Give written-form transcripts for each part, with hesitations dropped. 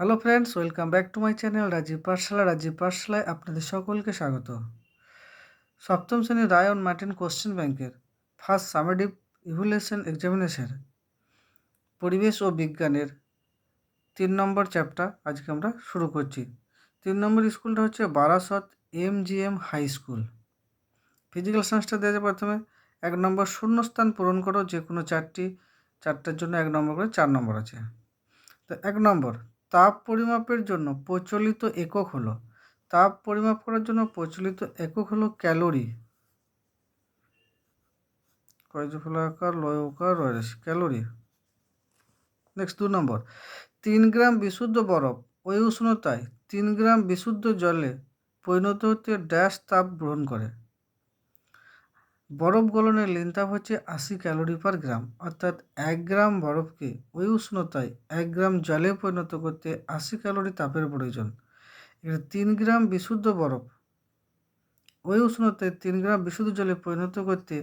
Hello friends, welcome back to my channel Rajib Pathshala. Rajib পাঠশালায় আপনাদের সকলকে স্বাগত। সপ্তম শ্রেণীর রায়ন মার্টিন কোশ্চেন ব্যাংকের ফার্স্ট সামেটিভ ইভ্যালুয়েশন এক্সামিনেশন পরিবেশ ও বিজ্ঞানের 3 নম্বর চ্যাপ্টার আজকে আমরা শুরু করছি। 3 নম্বর স্কুলটা হচ্ছে Barasat MGM high school. Physical সায়েন্সটা দেওয়া যায় প্রথমে 1 নম্বর শূন্যস্থান পূরণ করো, যে কোনো চারটার জন্য 1 নম্বর করে 4 নম্বর আছে। তো 1 নম্বর, তাপ পরিমাপের জন্য প্রচলিত একক হলো, তাপ পরিমাপ করার জন্য প্রচলিত একক হলো ক্যালোরি। কয়জফলাকার লয়কার রয়েছে ক্যালোরি। নেক্সট 2 নম্বর, 3 গ্রাম বিশুদ্ধ বরফ ওই উষ্ণতায় 3 গ্রাম বিশুদ্ধ জলে পরিণত হতে ড্যাশ তাপ গ্রহণ করে। বরফ গলনের লিনতাপ হচ্ছে 80 ক্যালোরি পার গ্রাম, অর্থাৎ 1 গ্রাম বরফকে ওই উষ্ণতায় 1 গ্রাম জলে পরিণত করতে 80 ক্যালোরি তাপের প্রয়োজন। এখানে 3 গ্রাম বিশুদ্ধ বরফ ওই উষ্ণতায় 3 গ্রাম বিশুদ্ধ জলে পরিণত করতে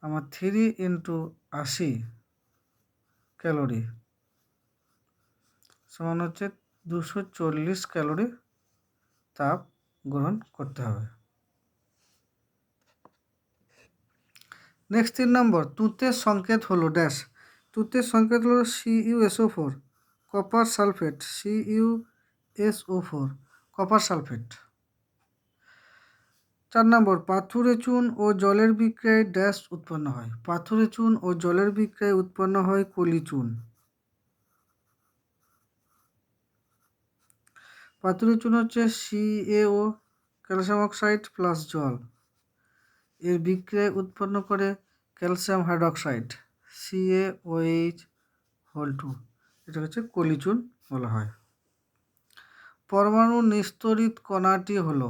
আমার 3 × 80 ক্যালোরি সমান হচ্ছে 240 ক্যালোরি তাপ গ্রহণ করতে হবে। নেক্সট 3 নম্বর, তুঁতের সংকেত হলো ড্যাশ। তুঁতের সংকেত হলো CuSO4 copper sulphate, CuSO4 copper sulphate. 4 নম্বর, পাথুরে চুন ও জলের বিক্রিয়ায় ড্যাশ উৎপন্ন হয়। পাথুরে চুন ও জলের বিক্রিয়ায় উৎপন্ন হয় কলি চুন। পাথুরে চুন হচ্ছে CaO ক্যালসিয়াম অক্সাইড প্লাস জল, এর বিক্রিয়ায় উৎপন্ন করে ক্যালসিয়াম হাইড্রোক্সাইড CaOH2, এটা হচ্ছে কলি চুন বলা হয়। পরমাণু নিস্তরিত কণাটি হলো,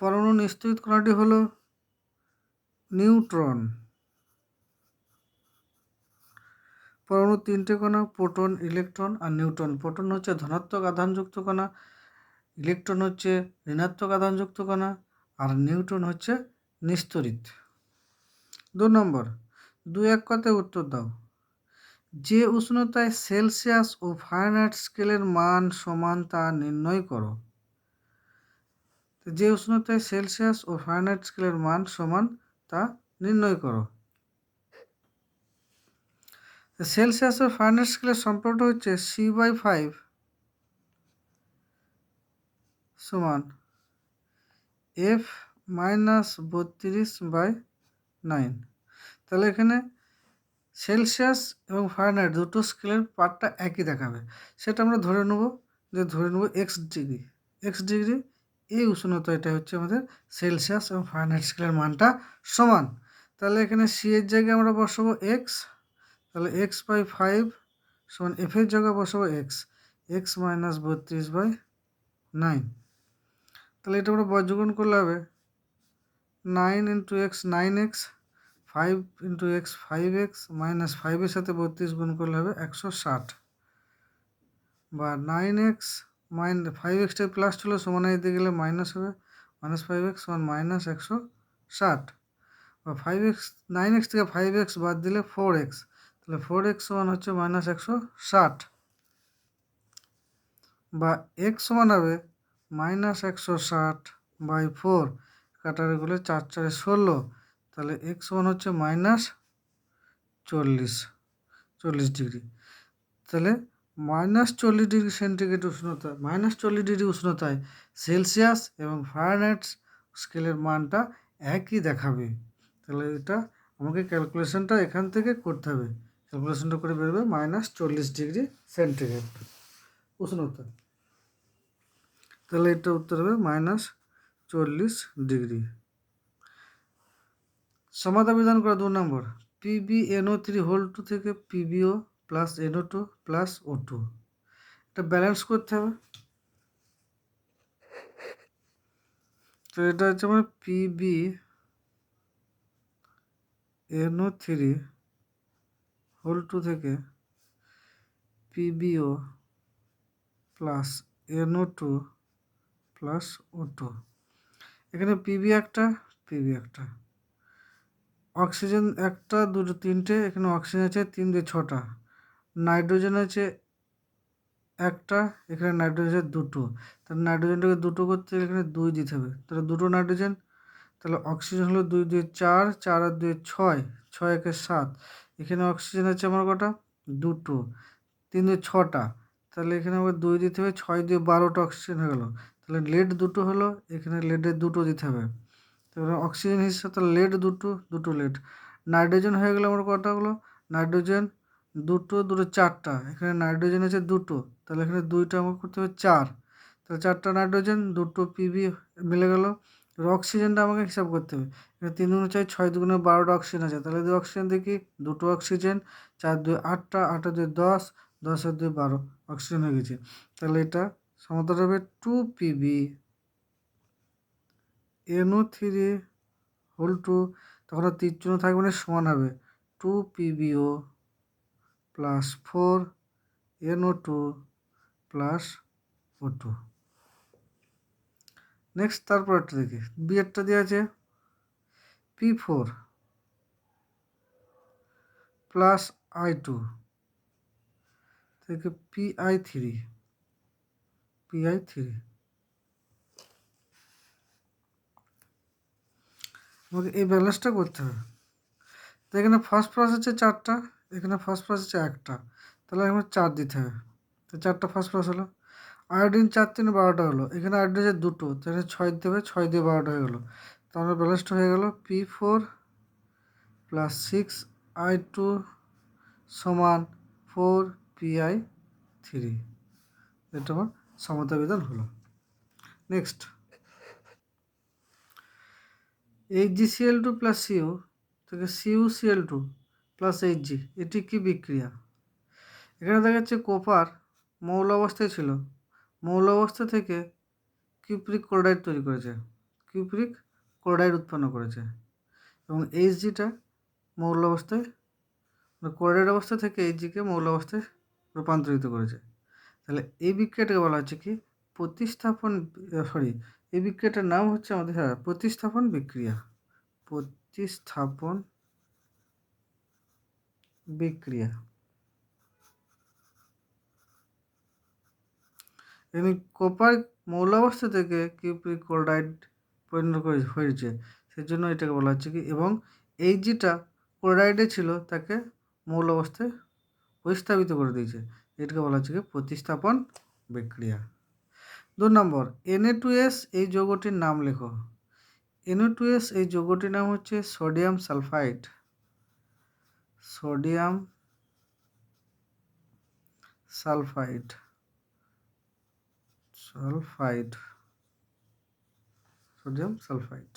পরমাণু নিস্তরিত কণাটি হলো নিউট্রন। পরমাণু 3টে কণা, প্রোটন, ইলেকট্রন আর নিউট্রন। প্রোটন হচ্ছে ধনাত্মক আধানযুক্ত কণা, ইলেকট্রন হচ্ছে ঋণাত্মক আধানযুক্ত কণা, আর নিউট্রন হচ্ছে নিস্তরিত। 2 নম্বর, 2-1 কথায় উত্তর দাও। যে উষ্ণতায় সেলসিয়াস ও ফারেনহাইট স্কেলের মান সমান তা নির্ণয় করো। যে উষ্ণতায় সেলসিয়াস ও ফারেনহাইট স্কেলের মান সমান তা নির্ণয় করো। সেলসিয়াস ও ফারেনহাইট স্কেলের সম্পর্কটা হচ্ছে C/5 সমান F-32/9। তাহলে এখানে সেলসিয়াস এবং ফারেনহাইট দুটো স্কেলের পার্টটা একই দেখাবে, সেটা আমরা ধরে নেব এক্স ডিগ্রি। এই উষ্ণতা, এটা হচ্ছে আমাদের সেলসিয়াস এবং ফারেনহাইট স্কেলের মানটা সমান। তাহলে এখানে সি এর জায়গায় আমরা বসাবো এক্স, তাহলে X/5 সমান এফ এর জায়গায় বসাবো এক্স মাইনাস 32/9। তাহলে এটা আমরা বর্গমূল করলে হবে 9 × x 9x, 5 × x 5x, minus 5-এর সাথে 32 গুণ করলে হবে 160, বা 9x 5xটা প্লাস ছিল সমান দিতে গেলে মাইনাস হবে, মাইনাস 5x সমান মাইনাস 160, বা 5x 9x থেকে 5x বাদ দিলে 4x, তাহলে 4x সমান হচ্ছে মাইনাস 160, বা x সমান হবে মাইনাস 160/4, কাটারে গুলো 4 4 16, তাহলে x সমান হচ্ছে মাইনাস 40 ডিগ্রি। তাহলে মাইনাস 40 ডিগ্রি সেন্টিগ্রেড উষ্ণতা, মাইনাস 40 ডিগ্রি উষ্ণতায় সেলসিয়াস এবং ফারেনহাইট স্কেলের মানটা একই দেখাবে। তাহলে এটা আমাকে ক্যালকুলেশনটা এখান থেকে করতে হবে। ক্যালকুলেশনটা করে বেরোবে মাইনাস 40 ডিগ্রি সেন্টিগ্রেড উষ্ণতা। তাহলে এটা উত্তর হবে মাইনাস 40 ডিগ্রি। সমাধান বিধান করা 2 নম্বর, PbNO3 থেকে PbO plus NO2 plus O2, এটা ব্যালেন্স করতে হবে। তো এটা হচ্ছে আমার PbNO3 থেকে PbO plus NO2 plus O2। এখানে Pb একটা, অক্সিজেন একটা, দুটো, তিনটে, এখানে অক্সিজেন আছে 3 দিয়ে 6টা, নাইট্রোজেন আছে একটা, এখানে নাইট্রোজেন দুটো, তাহলে নাইট্রোজেনটাকে দুটো করতে গেলে এখানে 2 দিতে হবে, তাহলে দুটো নাইট্রোজেন, তাহলে অক্সিজেন হলো 2 2 4, 4 আর 2 6, 6 একে 7, এখানে অক্সিজেন আছে আমার কটা, দুটো, 3 2 6টা, তাহলে এখানে আমাকে 2 দিতে হবে, 6 দিয়ে 12টা অক্সিজেন হয়ে গেল, তাহলে লেড দুটো হলো, এখানে লেডের দুটো দিতে হবে, তাহলে অক্সিজেন হিসেবে তাহলে লেড দুটো, দুটো লেড, নাইট্রোজেন হয়ে গেলো আমার কটা হলো, নাইট্রোজেন দুটো, দুটো 4টা, এখানে নাইট্রোজেন আছে দুটো, তাহলে এখানে 2টা আমাকে করতে হবে 4, তাহলে 4টা নাইট্রোজেন, দুটো পিবি মিলে গেল। এবার অক্সিজেনটা আমাকে হিসাব করতে হবে, এখানে 3 দুগুণে 4, 6 দুগুণে 12টা অক্সিজেন আছে, তাহলে 2 অক্সিজেন দেখি, দুটো অক্সিজেন, 4 2 8টা, 8 আর 2 10, 10 আর 2 12 অক্সিজেন হয়ে গেছে, তাহলে এটা সমাধান হবে 2 পিবি NO3 হোল 2, তখন আর তীর চিহ্ন থাকবে না, সমান হবে 2 PbO plus 4NO2 plus O2। Next তারপর একটা দেখি, বিয়েরটা দেওয়া আছে P4 প্লাস I2 থেকে PI3, আমাকে এই ব্যালেন্সটা করতে হবে। তো এখানে ফসফরাস আছে 4টা, এখানে ফসফরাস আছে 1টা, তাহলে আমার 4 দিতে হবে, তো 4টা ফসফরাস হলো। আয়োডিন 4 3 12টা হলো, এখানে আয়োডিন আছে দুটো, তাহলে 6 দিতে হবে, 6 দিয়ে 12টা হয়ে গেলো, তাহলে ব্যালেন্সটা হয়ে গেল P4 প্লাস 6I2 সমান 4PI3, এটা আমার সমতা বিধান হলো। নেক্সট HgCl2 প্লাস CO থেকে CuCl2 প্লাস Hg, এটি কি বিক্রিয়া? এখানে দেখা যাচ্ছে কপার মৌল অবস্থায় ছিল, মৌল অবস্থা থেকে কিউপ্রিক ক্লোরাইড তৈরি করেছে, কিউপ্রিক ক্লোরাইড উৎপন্ন করেছে, এবং Hgটা মৌল অবস্থায়, ক্লোরাইড অবস্থা থেকে Hgকে মৌল অবস্থায় রূপান্তরিত করেছে, তাহলে এই বিক্রিয়াটাকে বলা হচ্ছে কি প্রতিস্থাপন, এই বিক্রিয়াটার নাম হচ্ছে আমাদের প্রতিস্থাপন বিক্রিয়া, প্রতিস্থাপন বিক্রিয়া। এমনি কপার মৌল অবস্থা থেকে কিউপ্রিক ক্লোরাইড পরিণত হয়েছে, সেই জন্য এটাকে বলা হচ্ছে কি, এবং এই যেটা ক্লোরাইডে ছিল তাকে মৌল অবস্থায় প্রতিস্থাপিত করে দিয়েছে, এটাকে বলা হচ্ছে কি প্রতিস্থাপন বিক্রিয়া। 2 নম্বর Na2S, এই যৌগটির নাম লেখো। Na2S এই যৌগটির নাম হচ্ছে sodium sulphide, sodium sulphide, sodium sulphide.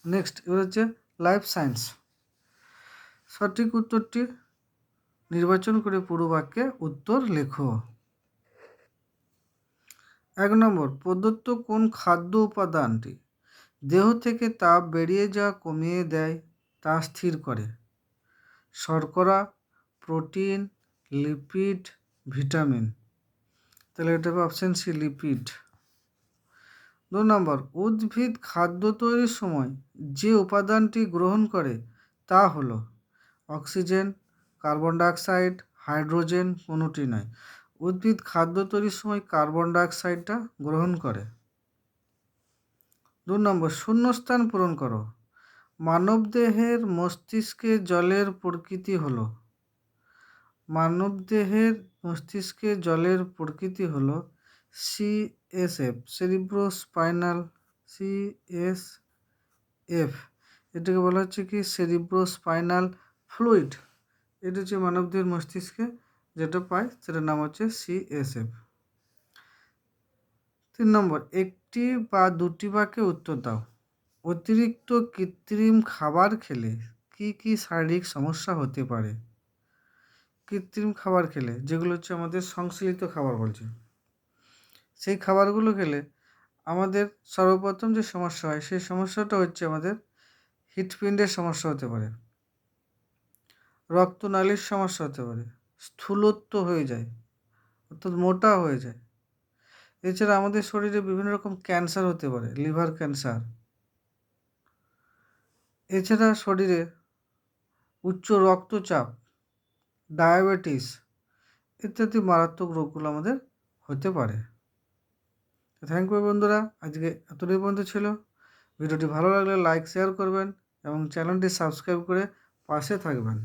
Next এবার হচ্ছে লাইফ সায়েন্স, সঠিক উত্তরটি নির্বাচন করে পুরো বাক্যে উত্তর লেখো। 1 নম্বর, প্রদত্ত কোন খাদ্য উপাদানটি দেহ থেকে তাপ বেরিয়ে যাওয়া কমিয়ে দেয় তা স্থির করে? শর্করা, প্রোটিন, লিপিড, ভিটামিন, তাহলে এটা হবে অপশান সি লিপিড। 2 নম্বর, উদ্ভিদ খাদ্য তৈরির সময় যে উপাদানটি গ্রহণ করে তা হলো অক্সিজেন, কার্বন ডাইঅক্সাইড, হাইড্রোজেন, কোনোটি নয়। উদ্ভিদ খাদ্য তৈরির সময় কার্বন ডাইঅক্সাইডটা গ্রহণ করে। 2 নম্বর, শূন্যস্থান পূরণ করো। মানবদেহের মস্তিষ্কে জলের প্রকৃতি হলো, মানবদেহের মস্তিষ্কে জলের প্রকৃতি হলো CSF, সেরিব্রোস্পাইনাল, CSF, এটাকে বলা হচ্ছে কি সেরিব্রোস্পাইনাল ফ্লুইড, এটা হচ্ছে মানবদেহের মস্তিষ্কে যেটা পায় সেটার নাম হচ্ছে CSF। 3 নম্বর, একটি বা দুটি বাক্যে উত্তর দাও। অতিরিক্ত কৃত্রিম খাবার খেলে কি কি শারীরিক সমস্যা হতে পারে? কৃত্রিম খাবার খেলে, যেগুলো হচ্ছে আমাদের সংশ্লেষিত খাবার বলছে, সেই খাবারগুলো খেলে আমাদের সর্বপ্রথম যে সমস্যা হয় সেই সমস্যাটা হচ্ছে আমাদের হৃৎপিণ্ডের সমস্যা হতে পারে, রক্তনালীর সমস্যা হতে পারে, স্থূলত্ব হয়ে যায় অর্থাৎ মোটা হয়ে যায়। এছাড়া আমাদের শরীরে বিভিন্ন রকম ক্যান্সার হতে পারে, লিভার ক্যান্সার। এছাড়া শরীরে উচ্চ রক্তচাপ, ডায়াবেটিস, ইত্যাদি মারাত্মক রোগগুলো আমাদের হতে পারে। থ্যাংক ইউ বন্ধুরা, আজকে এতটাই পর্যন্ত ছিল। ভিডিওটি ভালো লাগলে লাইক শেয়ার করবেন এবং চ্যানেলটি সাবস্ক্রাইব করে পাশে থাকবেন।